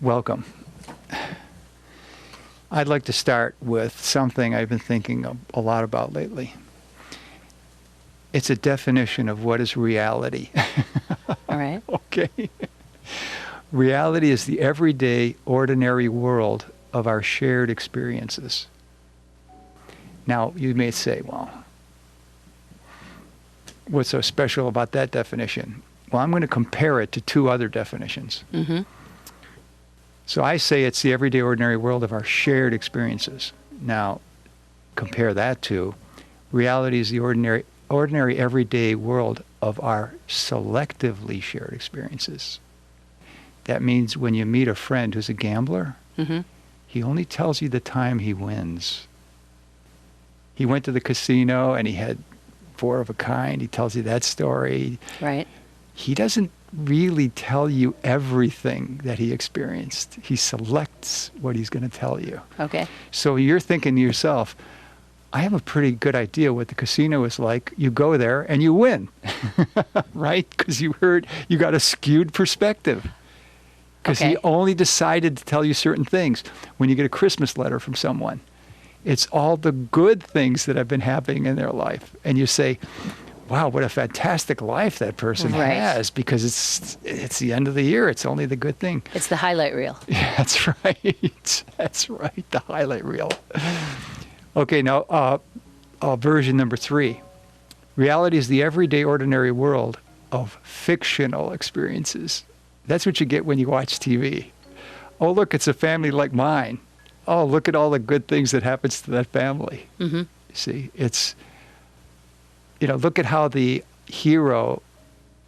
Welcome. I'd like to start with something I've been thinking a lot about lately. It's a definition of what is reality. All right. Okay. Reality is the everyday, ordinary world of our shared experiences. Now, you may say, well, what's so special about that definition? Well, I'm going to compare it to two other definitions. Mm-hmm. So I say it's the everyday, ordinary world of our shared experiences. Now, compare that to reality is the ordinary, everyday world of our selectively shared experiences. That means when you meet a friend who's a gambler, Mm-hmm. he only tells you the time he wins. He went to the casino and he had four of a kind. He tells you that story. Right. He doesn't really tell you everything that he experienced. He selects what he's going to tell you. Okay. So you're thinking to yourself, I have a pretty good idea what the casino is like. You go there and you win, right? Because you got a skewed perspective. Because Okay. he only decided to tell you certain things. When you get a Christmas letter from someone, it's all the good things that have been happening in their life. And you say, wow, what a fantastic life that person Right. has, because it's the end of the year. It's only the good thing. It's the highlight reel. Yeah, that's right. That's right, the highlight reel. Okay, now version number 3. Reality is the everyday, ordinary world of fictional experiences. That's what you get when you watch TV. Oh, look, it's a family like mine. Oh, look at all the good things that happens to that family. Mm-hmm. See, look at how the hero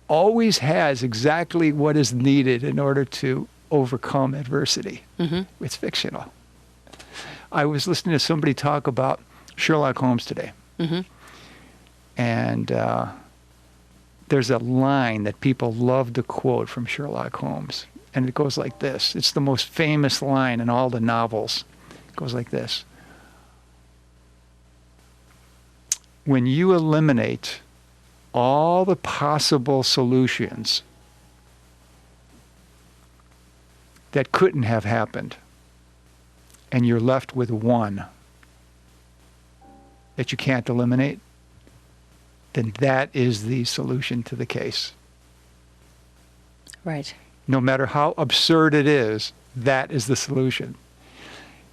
always has exactly what is needed in order to overcome adversity. Mm-hmm. It's fictional. I was listening to somebody talk about Sherlock Holmes today. Mm-hmm. And there's a line that people love to quote from Sherlock Holmes. And it goes like this. It's the most famous line in all the novels. It goes like this. When you eliminate all the possible solutions that couldn't have happened, and you're left with one that you can't eliminate, then that is the solution to the case. Right. No matter how absurd it is, that is the solution.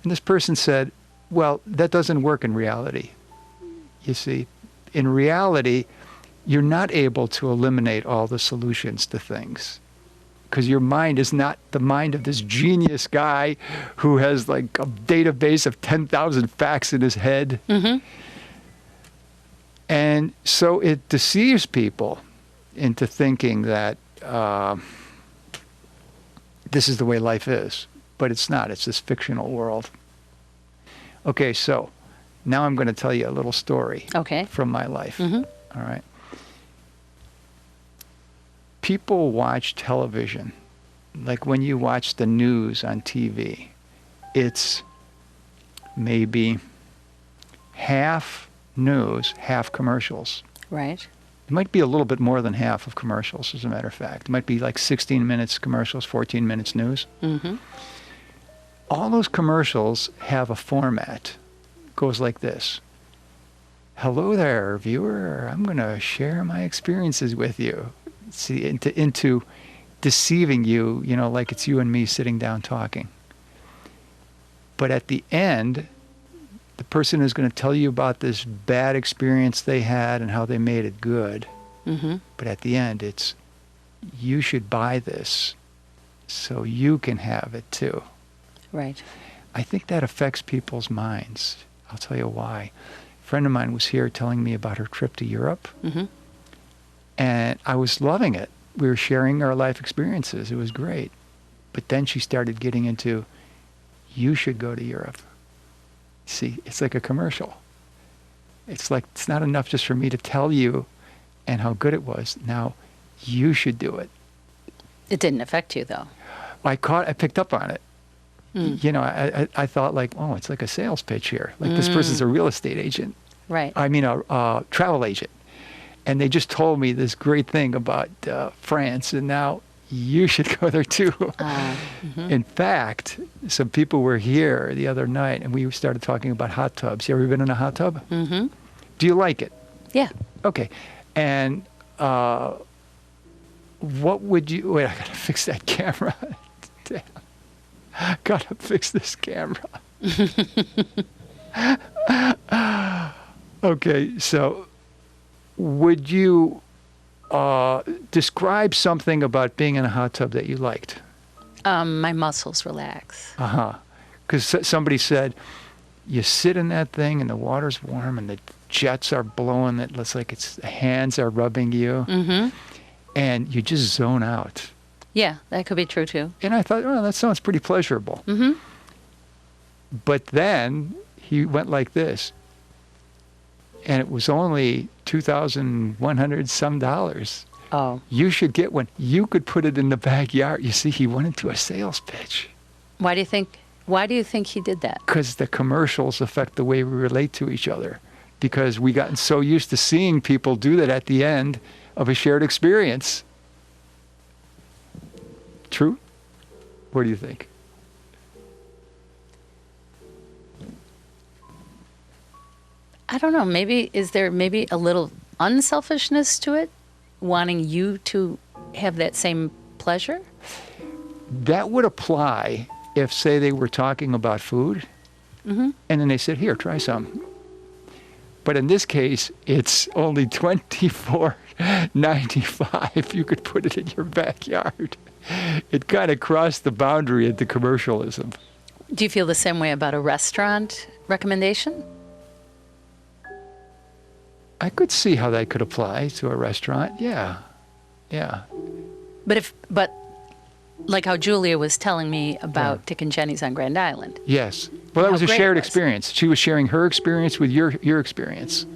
And this person said, well, that doesn't work in reality. You see, in reality, you're not able to eliminate all the solutions to things, because your mind is not the mind of this genius guy who has like a database of 10,000 facts in his head. Mm-hmm. And so it deceives people into thinking that this is the way life is. But it's not. It's this fictional world. Okay, so now I'm going to tell you a little story from my life. Mm-hmm. All right. People watch television. Like when you watch the news on TV, it's maybe half news, half commercials. Right. It might be a little bit more than half of commercials, as a matter of fact. It might be like 16 minutes commercials, 14 minutes news. Mm-hmm. All those commercials have a format. It goes like this. Hello there, viewer. I'm going to share my experiences with you. See, into deceiving you, like it's you and me sitting down talking. But at the end, the person is going to tell you about this bad experience they had and how they made it good. Mm-hmm. But at the end, it's, you should buy this so you can have it too. Right. I think that affects people's minds. I'll tell you why. A friend of mine was here telling me about her trip to Europe. Mm-hmm. And I was loving it. We were sharing our life experiences. It was great. But then she started getting into, you should go to Europe. See, it's like a commercial. It's like, it's not enough just for me to tell you and how good it was. Now, you should do it. It didn't affect you, though. I picked up on it. Mm. I thought like, oh, it's like a sales pitch here. Like this person's a real estate agent. Right. I mean, a travel agent. And they just told me this great thing about France, and now you should go there too. In fact, some people were here the other night, and we started talking about hot tubs. You ever been in a hot tub? Mm-hmm. Do you like it? Yeah. Okay. And what would you... Wait, I got to fix that camera. Damn. Got to fix this camera. Okay, so would you describe something about being in a hot tub that you liked? My muscles relax. Because somebody said, you sit in that thing and the water's warm and the jets are blowing. It looks like the hands are rubbing you. Mm-hmm. And you just zone out. Yeah, that could be true too. And I thought, oh, that sounds pretty pleasurable. Mm-hmm. But then he went like this. And it was only $2,100 some dollars. Oh. You should get one. You could put it in the backyard. You see, he went into a sales pitch. Why do you think he did that? Because the commercials affect the way we relate to each other. Because we gotten so used to seeing people do that at the end of a shared experience. True? What do you think? I don't know. Is there a little unselfishness to it? Wanting you to have that same pleasure? That would apply if, say, they were talking about food, and then they said, here, try some. But in this case, it's only $24.95. You could put it in your backyard. It kind of crossed the boundary into commercialism. Do you feel the same way about a restaurant recommendation? I could see how that could apply to a restaurant. Yeah. But like how Julia was telling me about Dick and Jenny's on Grand Island. Yes. Well, that was a shared experience. She was sharing her experience with your experience.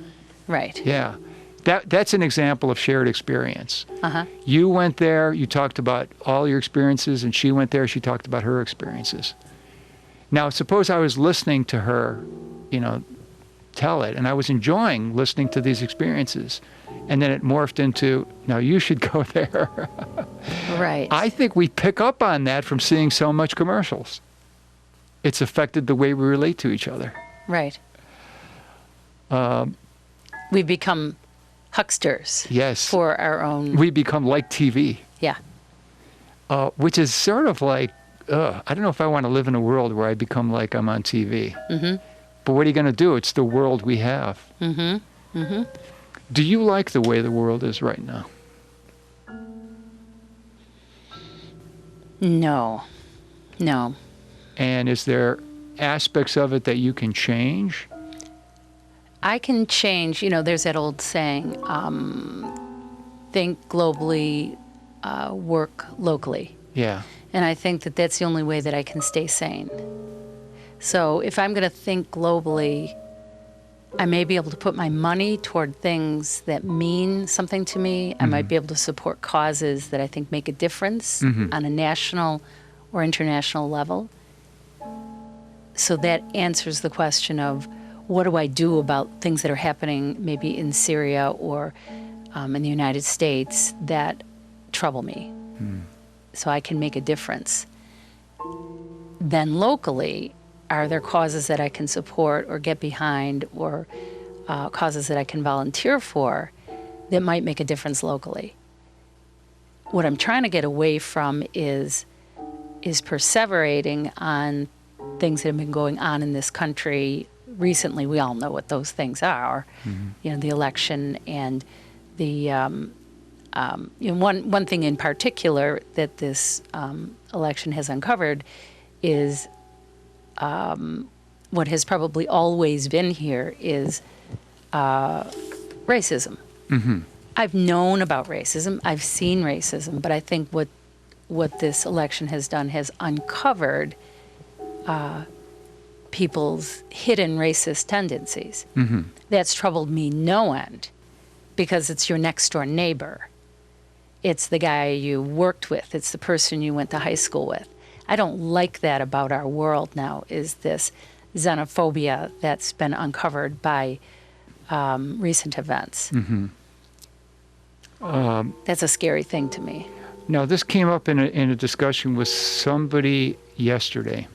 Right. Yeah. That's an example of shared experience. Uh-huh. You went there, you talked about all your experiences, and she went there, she talked about her experiences. Now, suppose I was listening to her, tell it, and I was enjoying listening to these experiences, and then it morphed into, now you should go there. Right. I think we pick up on that from seeing so much commercials. It's affected the way we relate to each other. Right. We become hucksters. Yes. For our own. We become like TV. Yeah. Which is sort of like, I don't know if I want to live in a world where I become like I'm on TV. Mm-hmm. But what are you going to do? It's the world we have. Mm-hmm. Mm-hmm. Do you like the way the world is right now? No. And is there aspects of it that you can change? I can change. There's that old saying, think globally, work locally. Yeah. And I think that that's the only way that I can stay sane. So if I'm going to think globally, I may be able to put my money toward things that mean something to me. I might be able to support causes that I think make a difference on a national or international level. So that answers the question of, what do I do about things that are happening maybe in Syria or in the United States that trouble me? So I can make a difference. Then locally, are there causes that I can support or get behind, or causes that I can volunteer for that might make a difference locally? What I'm trying to get away from is perseverating on things that have been going on in this country recently. We all know what those things are. The election and the one thing in particular that this election has uncovered is what has probably always been here is racism. I've known about racism. I've seen racism, but I think what this election has done has uncovered people's hidden racist tendencies. That's troubled me no end, because it's your next door neighbor. It's the guy you worked with. It's the person you went to high school with. I don't like that about our world now, is this xenophobia that's been uncovered by recent events. That's a scary thing to me. Now, this came up in a discussion with somebody yesterday.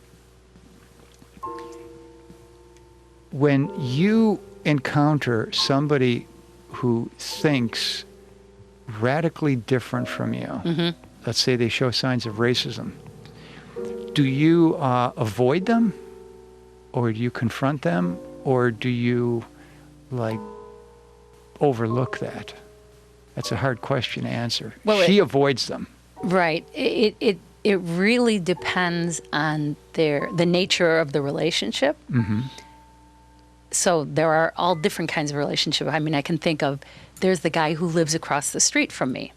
When you encounter somebody who thinks radically different from you, let's say they show signs of racism, do you avoid them, or do you confront them, or do you like overlook that? That's a hard question to answer. Well, she avoids them. Right. It really depends on the nature of the relationship. So there are all different kinds of relationship. I mean, I can think of, there's the guy who lives across the street from me,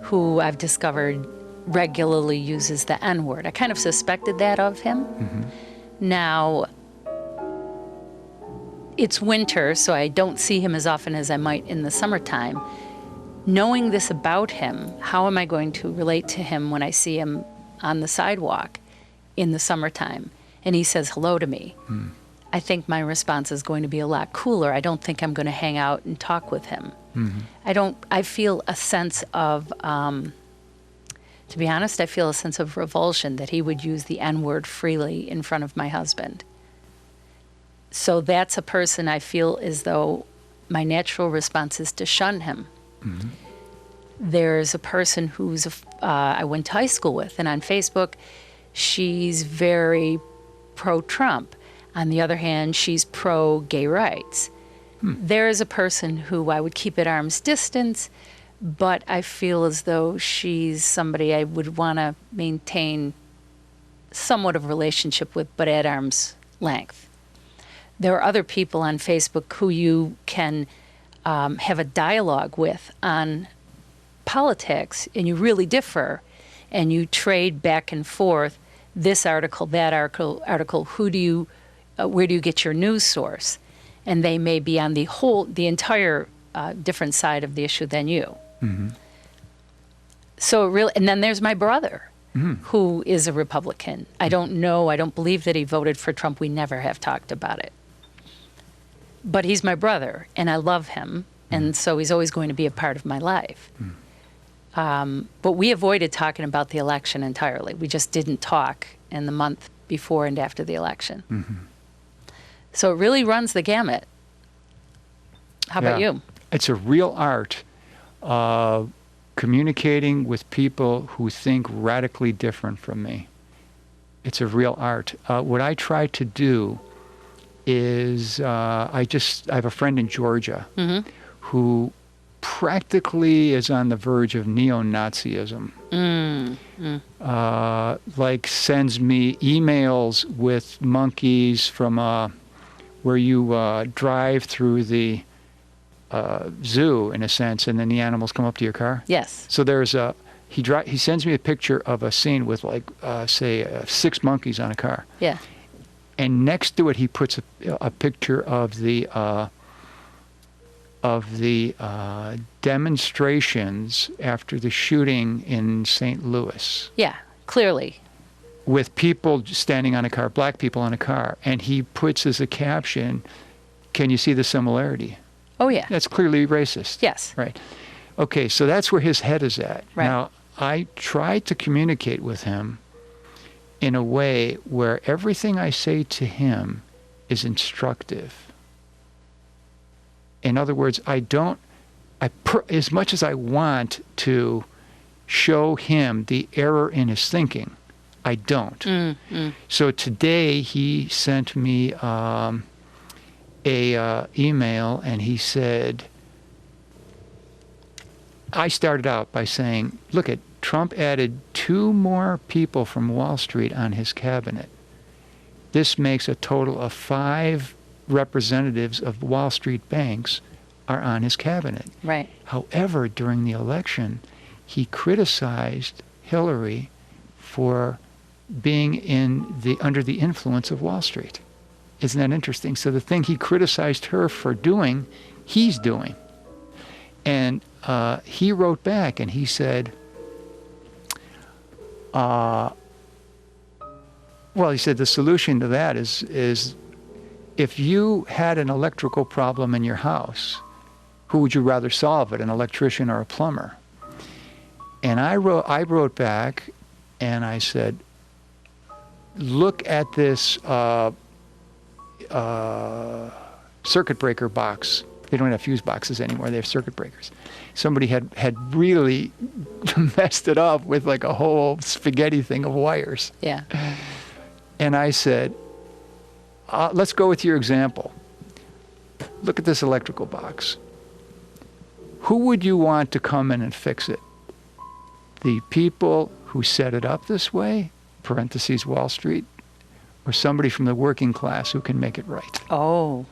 who I've discovered regularly uses the N-word. I kind of suspected that of him. Now, it's winter, so I don't see him as often as I might in the summertime. Knowing this about him, how am I going to relate to him when I see him on the sidewalk in the summertime and he says hello to me? I think my response is going to be a lot cooler. I don't think I'm going to hang out and talk with him. I feel a sense of, to be honest, I feel a sense of revulsion that he would use the N-word freely in front of my husband. So that's a person I feel as though my natural response is to shun him. There's a person who's I went to high school with, and on Facebook, she's very pro-Trump. On the other hand, she's pro-gay rights. There is a person who I would keep at arm's distance, but I feel as though she's somebody I would want to maintain somewhat of a relationship with, but at arm's length. There are other people on Facebook who you can have a dialogue with on politics, and you really differ, and you trade back and forth, this article, that article, where do you get your news source? And they may be on the entire different side of the issue than you. So really, and then there's my brother, who is a Republican. I don't believe that he voted for Trump. We never have talked about it. But he's my brother, and I love him, and so he's always going to be a part of my life. But we avoided talking about the election entirely. We just didn't talk in the month before and after the election. So it really runs the gamut. How about you? It's a real art communicating with people who think radically different from me. It's a real art. What I try to do is I have a friend in Georgia who practically is on the verge of neo-Nazism. Like sends me emails with monkeys from where you drive through the zoo, in a sense, and then the animals come up to your car. Yes. So there's he sends me a picture of a scene with like say 6 monkeys on a car. Yeah. And next to it, he puts a picture of the demonstrations after the shooting in St. Louis. Yeah, clearly. With people standing on a car, black people on a car. And he puts as a caption, "Can you see the similarity?" Oh, yeah. That's clearly racist. Yes. Right. Okay, so that's where his head is at. Right. Now, I try to communicate with him in a way where everything I say to him is instructive. In other words, as much as I want to show him the error in his thinking, I don't. So today he sent me a email, and he said, I started out by saying, look, Trump added 2 more people from Wall Street on his cabinet. This makes a total of 5 representatives of Wall Street banks are on his cabinet. Right. However, during the election, he criticized Hillary for being under the influence of Wall Street. Isn't that interesting? So the thing he criticized her for doing, he's doing. And he wrote back and he said, he said the solution to that is if you had an electrical problem in your house, who would you rather solve it, an electrician or a plumber? And I wrote back and I said, look at this circuit breaker box. They don't have fuse boxes anymore. They have circuit breakers. Somebody had really messed it up with like a whole spaghetti thing of wires. Yeah. And I said, let's go with your example. Look at this electrical box. Who would you want to come in and fix it? The people who set it up this way, parentheses Wall Street, or somebody from the working class who can make it right? Oh.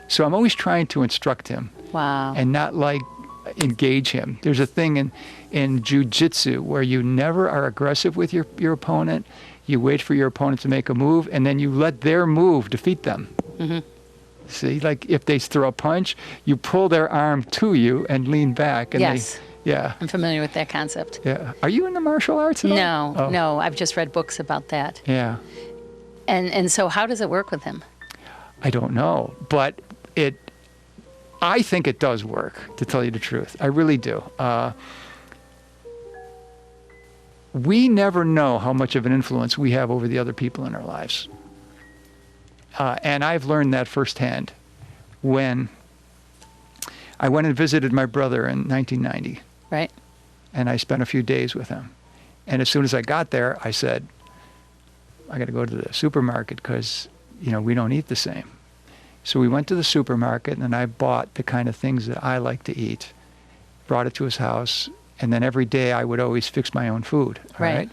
So I'm always trying to instruct him. Wow. And not like engage him. There's a thing in jiu-jitsu where you never are aggressive with your opponent. You wait for your opponent to make a move, and then you let their move defeat them. Mm-hmm. See, like if they throw a punch, you pull their arm to you and lean back. And Yes. Yeah. I'm familiar with that concept. Yeah. Are you in the martial arts at all? No, no. I've just read books about that. Yeah. And so how does it work with him? I don't know, but I think it does work, to tell you the truth. I really do. We never know how much of an influence we have over the other people in our lives. And I've learned that firsthand when I went and visited my brother in 1990. Right. And I spent a few days with him. And as soon as I got there, I said, I got to go to the supermarket because, we don't eat the same. So we went to the supermarket and I bought the kind of things that I like to eat, brought it to his house, and then every day I would always fix my own food. All right.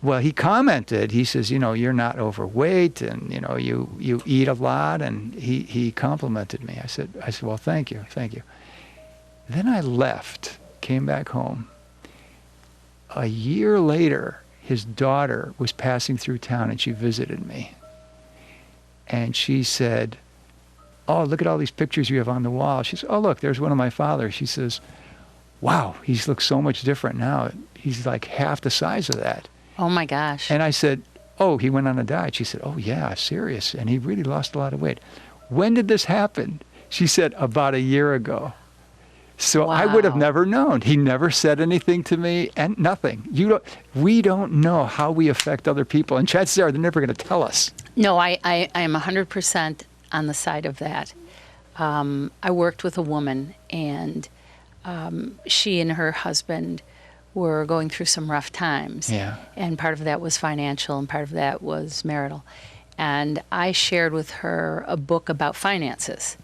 Well, he commented, he says, you're not overweight and, you eat a lot. And he complimented me. I said, well, thank you. Then I left, came back home. A year later, his daughter was passing through town and she visited me. And she said, oh, look at all these pictures you have on the wall. She said, oh, look, there's one of my father. She says, wow, he looks so much different now. He's like half the size of that. Oh, my gosh. And I said, oh, he went on a diet. She said, oh, yeah, serious. And he really lost a lot of weight. When did this happen? She said, about a year ago. So I would have never known. He never said anything to me and nothing. We don't know how we affect other people. And chances are they're never going to tell us. No, I am 100% on the side of that. I worked with a woman, and she and her husband were going through some rough times. Yeah. And part of that was financial, and part of that was marital. And I shared with her a book about finances.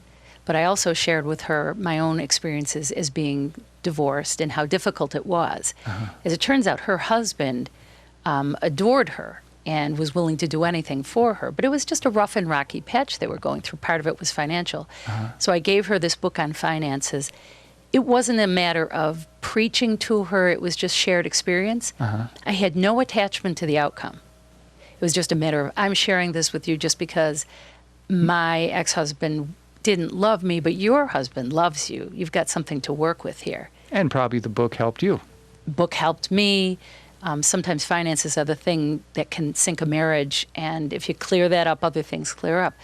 But I also shared with her my own experiences as being divorced and how difficult it was. Uh-huh. As it turns out, her husband adored her and was willing to do anything for her. But it was just a rough and rocky patch they were going through. Part of it was financial. Uh-huh. So I gave her this book on finances. It wasn't a matter of preaching to her. It was just shared experience. Uh-huh. I had no attachment to the outcome. It was just a matter of, I'm sharing this with you just because my ex-husband didn't love me, but your husband loves you. You've got something to work with here. And probably the book helped you. Book helped me. Sometimes finances are the thing that can sink a marriage, and if you clear that up, other things clear up.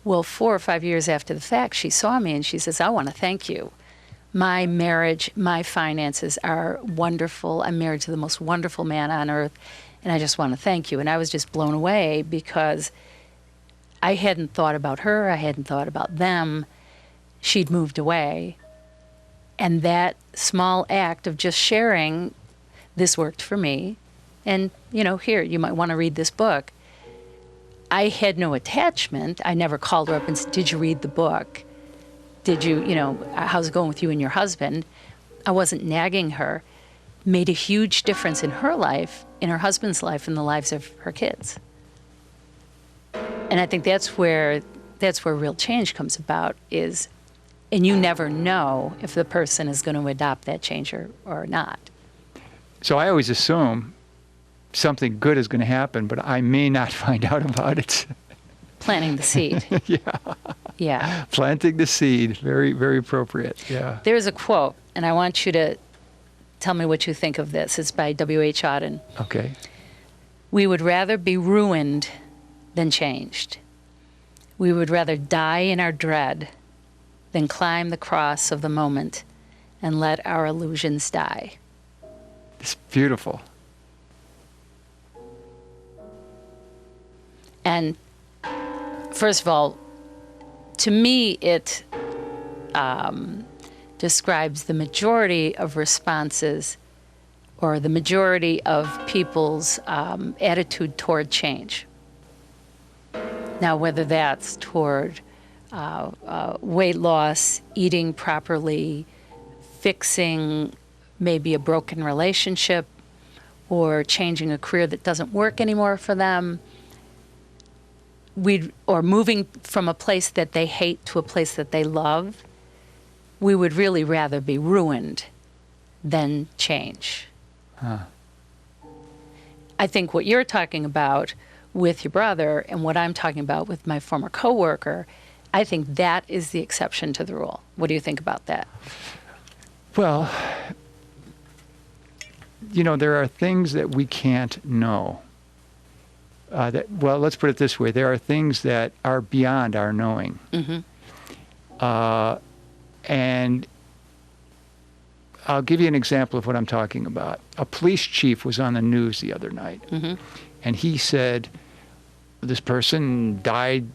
Well, 4 or 5 years after the fact, she saw me and she says, I want to thank you. My marriage, my finances are wonderful. I'm married to the most wonderful man on earth, and I just want to thank you. And I was just blown away because I hadn't thought about her. I hadn't thought about them. She'd moved away. And that small act of just sharing, this worked for me. And, here, you might want to read this book. I had no attachment. I never called her up and said, did you read the book? Did you, how's it going with you and your husband? I wasn't nagging her. Made a huge difference in her life, in her husband's life, in the lives of her kids. And I think that's where real change comes about is, and you never know if the person is going to adopt that change or not. So I always assume something good is going to happen, but I may not find out about it. Planting the seed. Yeah. Planting the seed. Very, very appropriate. Yeah. There's a quote, and I want you to tell me what you think of this. It's by W.H. Auden. Okay. We would rather be ruined than changed. We would rather die in our dread than climb the cross of the moment and let our illusions die. It's beautiful. And first of all, to me, it describes the majority of responses or the majority of people's attitude toward change. Now, whether that's toward weight loss, eating properly, fixing maybe a broken relationship, or changing a career that doesn't work anymore for them, or moving from a place that they hate to a place that they love, we would really rather be ruined than change. Huh. I think what you're talking about with your brother and what I'm talking about with my former coworker, I think that is the exception to the rule. What do you think about that? Well, there are things that we can't know. Well, let's put it this way. There are things that are beyond our knowing. And I'll give you an example of what I'm talking about. A police chief was on the news the other night, and he said this person died,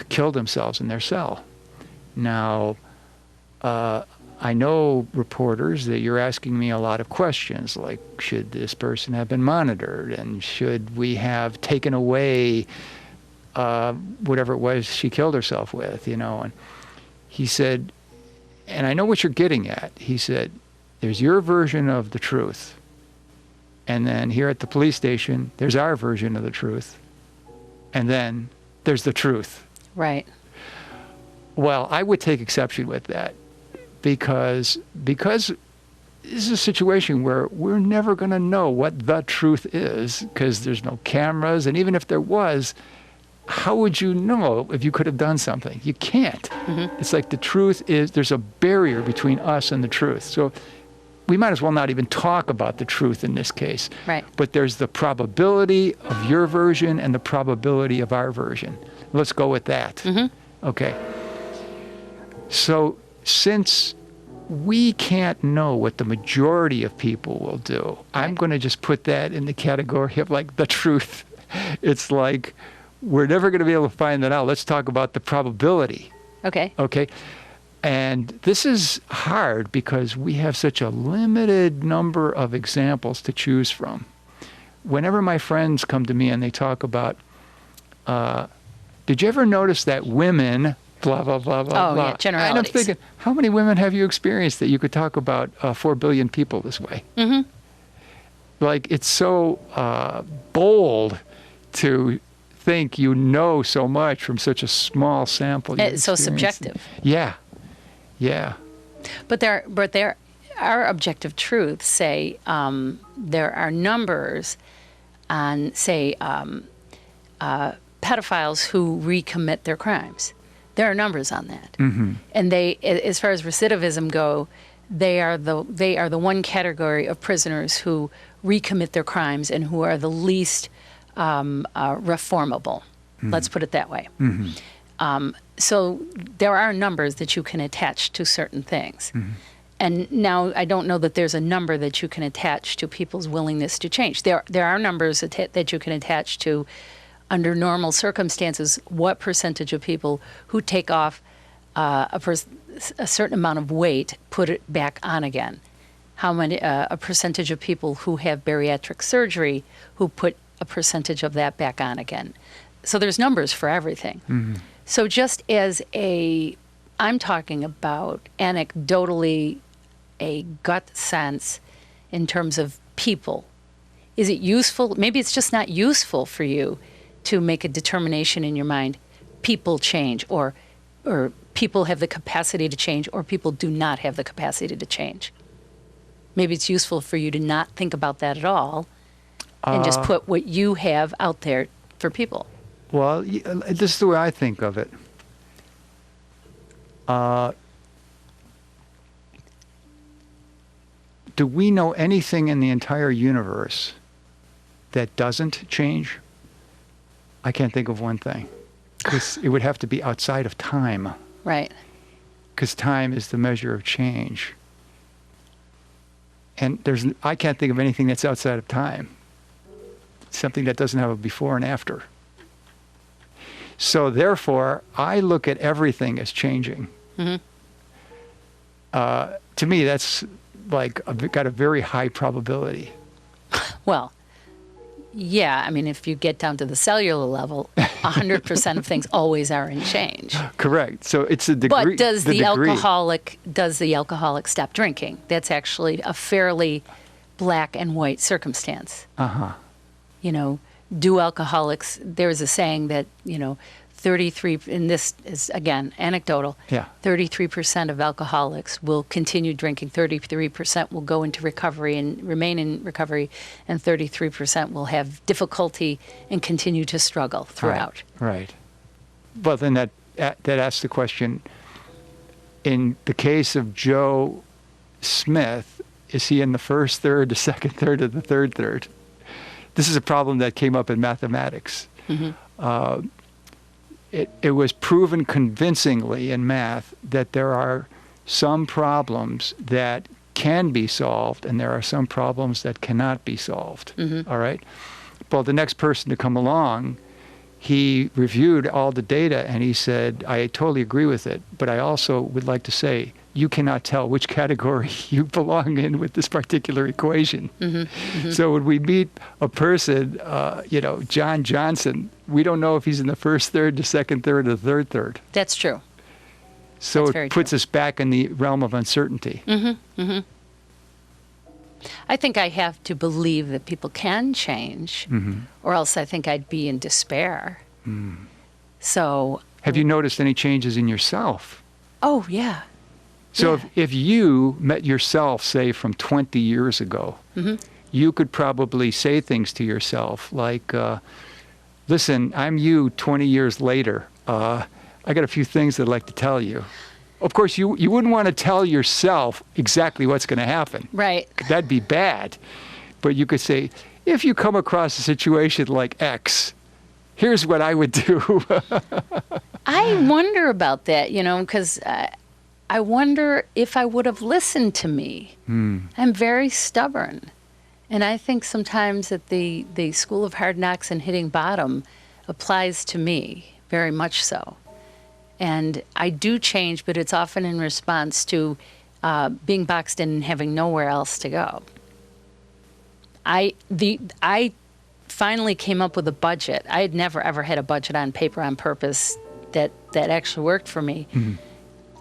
killed themselves in their cell. Now, I know, reporters, that you're asking me a lot of questions, like, should this person have been monitored, and should we have taken away whatever it was she killed herself with, And he said, and I know what you're getting at. He said, there's your version of the truth. And then here at the police station, there's our version of the truth. And then there's the truth. Right. Well, I would take exception with that because this is a situation where we're never going to know what the truth is because there's no cameras. And even if there was, how would you know if you could have done something? You can't. It's like the truth is, there's a barrier between us and the truth. So we might as well not even talk about the truth in this case. Right. But there's the probability of your version and the probability of our version. Let's go with that. Okay. So since we can't know what the majority of people will do, I'm going to just put that in the category of like the truth. It's like, we're never going to be able to find that out. Let's talk about the probability. Okay. Okay. And this is hard because we have such a limited number of examples to choose from. Whenever my friends come to me and they talk about, did you ever notice that women, blah, blah, blah, blah, blah. Yeah, generalities. And I'm thinking, how many women have you experienced that you could talk about 4 billion people this way? Like, it's so bold to think you know so much from such a small sample. It's so subjective. Yeah. Yeah. But there are objective truths. Say there are numbers on, say, pedophiles who recommit their crimes. There are numbers on that, and they, as far as recidivism go, they are the one category of prisoners who recommit their crimes and who are the least reformable. Let's put it that way. So there are numbers that you can attach to certain things. And now I don't know that there's a number that you can attach to people's willingness to change. There are numbers that you can attach to, under normal circumstances, what percentage of people who take off a certain amount of weight put it back on again. How many a percentage of people who have bariatric surgery who put a percentage of that back on again. So there's numbers for everything. So just as I'm talking about anecdotally a gut sense in terms of people. Is it useful? Maybe it's just not useful for you to make a determination in your mind, people change, or people have the capacity to change, or people do not have the capacity to change. Maybe it's useful for you to not think about that at all and just put what you have out there for people. Well, this is the way I think of it. Do we know anything in the entire universe that doesn't change? I can't think of one thing. Because it would have to be outside of time. Right. Because time is the measure of change. And I can't think of anything that's outside of time. Something that doesn't have a before and after. So therefore, I look at everything as changing. Mm-hmm. To me, that's like got a very high probability. Well, yeah, I mean, if you get down to the cellular level, 100% of things always are in change. Correct. So it's a degree. But does the degree. alcoholic stop drinking? That's actually a fairly black and white circumstance. Uh-huh. You know, do alcoholics, there's a saying that, 33, and this is, again, anecdotal, Yeah. 33% of alcoholics will continue drinking, 33% will go into recovery and remain in recovery, and 33% will have difficulty and continue to struggle throughout. Right. But then that asks the question, in the case of Joe Smith, is he in the first third, the second third, or the third third? This is a problem that came up in mathematics. Mm-hmm. It was proven convincingly in math that there are some problems that can be solved and there are some problems that cannot be solved. Mm-hmm. All right? Well, the next person to come along, he reviewed all the data and he said, I totally agree with it, but I also would like to say, you cannot tell which category you belong in with this particular equation. Mm-hmm. Mm-hmm. So when we meet a person, John Johnson, we don't know if he's in the first third, the second third, or the third third. That's true. So That's very it puts true. us back in the realm of uncertainty. Mm-hmm. Mm-hmm. I think I have to believe that people can change, or else I think I'd be in despair. So, Have you noticed any changes in yourself? oh, yeah. So Yeah. if you met yourself, say, from 20 years ago, you could probably say things to yourself like, listen, I'm you 20 years later. I got a few things I'd like to tell you. Of course, you wouldn't want to tell yourself exactly what's going to happen. Right. That'd be bad. But you could say, if you come across a situation like X, here's what I would do. I wonder about that, because I wonder if I would have listened to me. I'm very stubborn. And I think sometimes that the school of hard knocks and hitting bottom applies to me, very much so. And I do change, but it's often in response to being boxed in and having nowhere else to go. I finally came up with a budget. I had never, ever had a budget on paper on purpose that actually worked for me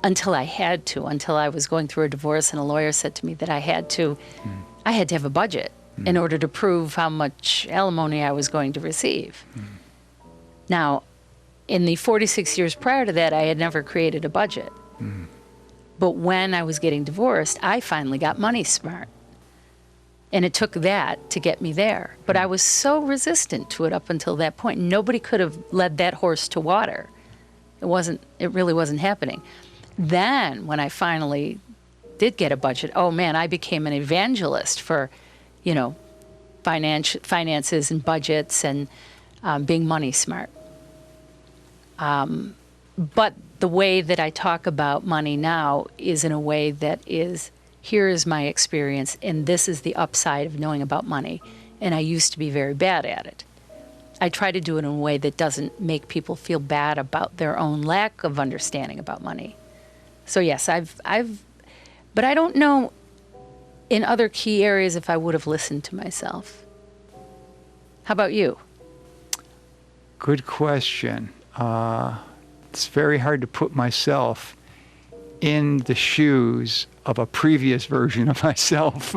until I had to, until I was going through a divorce and a lawyer said to me that I had to have a budget in order to prove how much alimony I was going to receive. Now, in the 46 years prior to that, I had never created a budget. But when I was getting divorced, I finally got money smart. And it took that to get me there. But I was so resistant to it up until that point. Nobody could have led that horse to water. It really wasn't happening. Then, when I finally did get a budget, oh man, I became an evangelist for, finances and budgets and being money smart. But the way that I talk about money now is in a way that is, here is my experience, and this is the upside of knowing about money. And I used to be very bad at it. I try to do it in a way that doesn't make people feel bad about their own lack of understanding about money. So yes, but I don't know in other key areas if I would have listened to myself. How about you? Good question. It's very hard to put myself in the shoes of a previous version of myself.